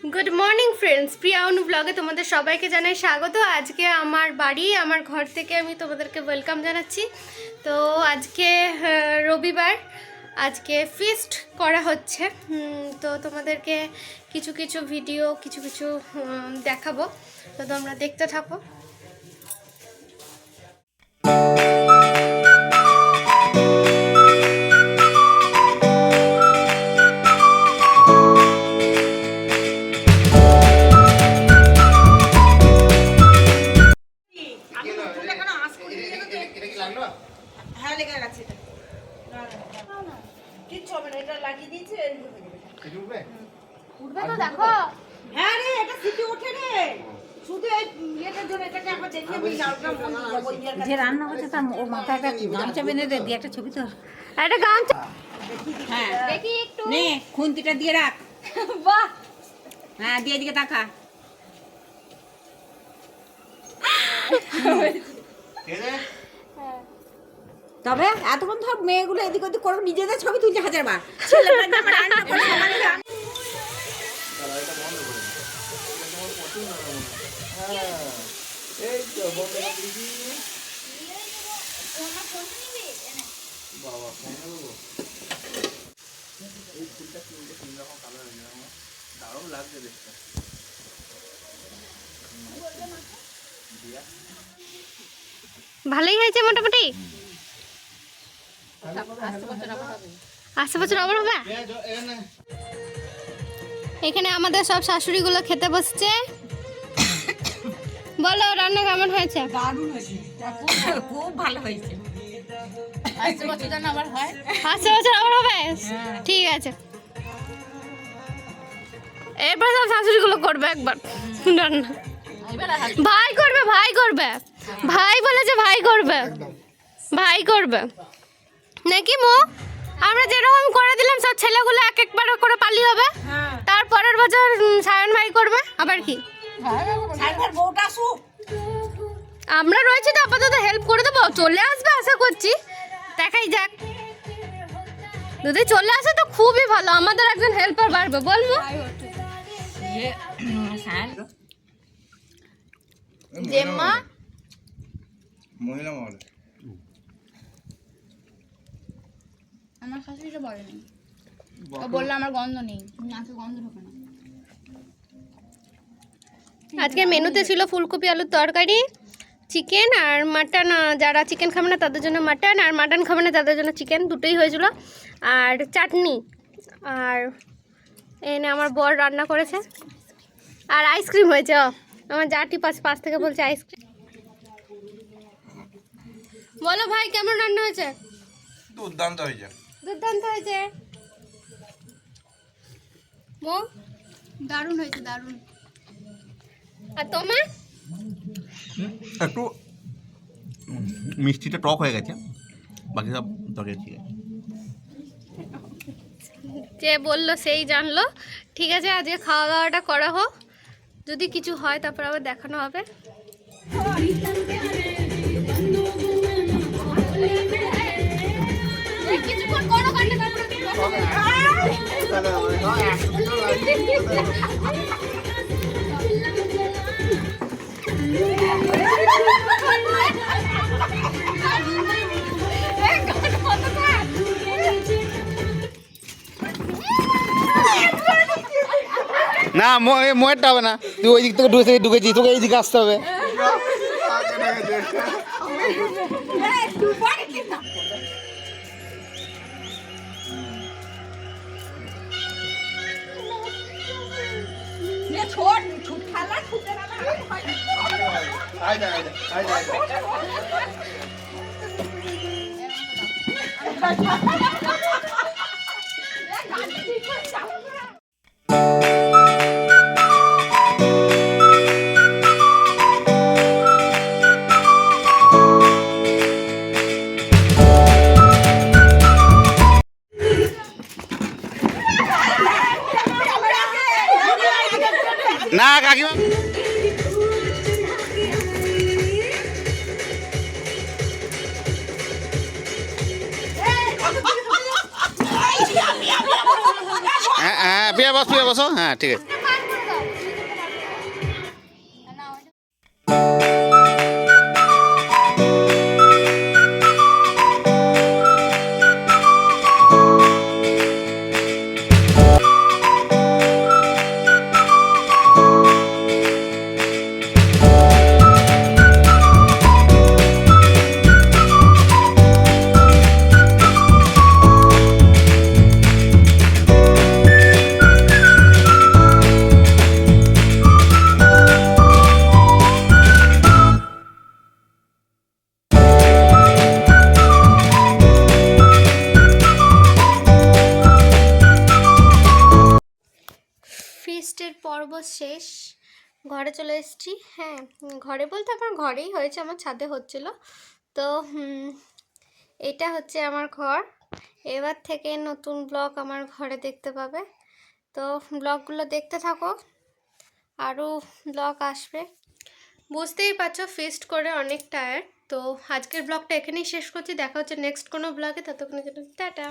Good morning friends, প্রিয়া অনু ব্লগে তোমাদের সবাইকে জানাই স্বাগত। আজকে আমার বাড়ি, আমার ঘর থেকে আমি তোমাদেরকে ওয়েলকাম জানাচ্ছি। তো আজকে রবিবার, আজকে ফিস্ট করা হচ্ছে। তো তোমাদেরকে কিছু কিছু ভিডিও কিছু দেখাবো, তো তোমরা দেখতে থাকো। যে রান্না হচ্ছে তার ওর মাথায় একটা গামছা বেঁধে দে, দিয়ে একটা ছবি তো একটা গামছা, হ্যাঁ দেখি একটু নে, খুন্তিটা দিয়ে রাখ। বাহ, হ্যাঁ দিয়ে দিকে তাকা। তবে এতক্ষণ ধর মেয়েগুলো এদিক ওদিক করে নিজেদের ছবি তুলছে 1000 বার। ছেলেরা যেমন রান্না করে সমানে রান্না। এই তো বন্ধ করে দিবি বাবা, ফোন নেবো। এই ফুলটা কিনতে 3 রকম কালার আছে, আমার দারুণ লাগছে দেখতে। ভালোই হয়েছে মোটামুটি। আসছে বছর আবার হবে। এখানে আমাদের সব শাশুড়িগুলো খেতে বসছে। বলো রান্না কেমন হয়েছে? দারুণ হয়েছে, খুব ভালো হয়েছে। আসছে বছর যেন আবার হয়। আসছে বছর আবার হবে, ঠিক আছে। এরপর সব শাশুড়িগুলো করবে একবার রান্না। ভাই করবে, ভাই করবে, ভাই বলেছে ভাই করবে, ভাই করবে নাকি মো? আমরা যেরকম করে দিলাম সব ছেলেগুলো এক একবার করে পালি হবে। তারপরের বছর সায়ন ভাই করবে আবার কি। আমরা রয়েছি তো, আপাতত হেল্প করে দেবো, চলে আসবে আশা করছি, দেখাই যাক। যদি চলে আসে তো খুবই ভালো, আমাদের একজন হেল্পার বাড়বে, বলবো। জেম্মা মহিলা মহল আমার শাশুড়িটা বলেনি, ও বললো আমার গন্ধ নেই, নাকে গন্ধ ঢোকে না। আজকে মেনুতে ছিল ফুলকপি আলুর তরকারি, চিকেন আর মাটন। যারা চিকেন খাবে না তাদের জন্য মাটন, আর মাটন খাবে না তাদের জন্য চিকেন, দুটোই হয়েছিল। আর চাটনি, আর এনে আমার বর রান্না করেছে। আর আইসক্রিম হয়েছে। আমার জাটি পাশ থেকে বলছে আইসক্রিম। বলো ভাই, কেমন রান্না হয়েছে? দুর্দান্ত হয়েছে। দুর্দান্ত হয়েছে মো, দারুণ হয়েছে, দারুণ। আর তোমার? একটু মিষ্টিটা টক হয়ে গেছে, বাকি সব তরকারি ঠিক আছে। যে বললো সেই জানলো। ঠিক আছে, আজকে খাওয়া দাওয়াটা করা হোক, যদি কিছু হয় তারপর আবার দেখানো হবে। না মোয়েরটা হবে না, তুই ওই দিক থেকে ঢুকেছিস, তোকে এই দিকে আসতে হবে। না কাকিমা, হ্যাঁ হ্যাঁ, পেয়ে বসো, হ্যাঁ ঠিক আছে। আজকের পর্ব শেষ, ঘরে চলে এসেছি। হ্যাঁ, ঘরে বলতে আমার ঘরেই হয়েছে, আমার ছাদে হচ্ছিল। তো এটা হচ্ছে আমার ঘর। এবার থেকে নতুন ব্লগ আমার ঘরে দেখতে পাবে। তো ব্লগগুলো দেখতে থাকো, আরও ব্লগ আসবে। বুঝতেই পারছো ফিস্ট করে অনেক টায়ার্ড। তো আজকের ব্লগটা এখানেই শেষ করছি, দেখা হচ্ছে নেক্সট কোনো ব্লগে, ততক্ষণের জন্য টাটা।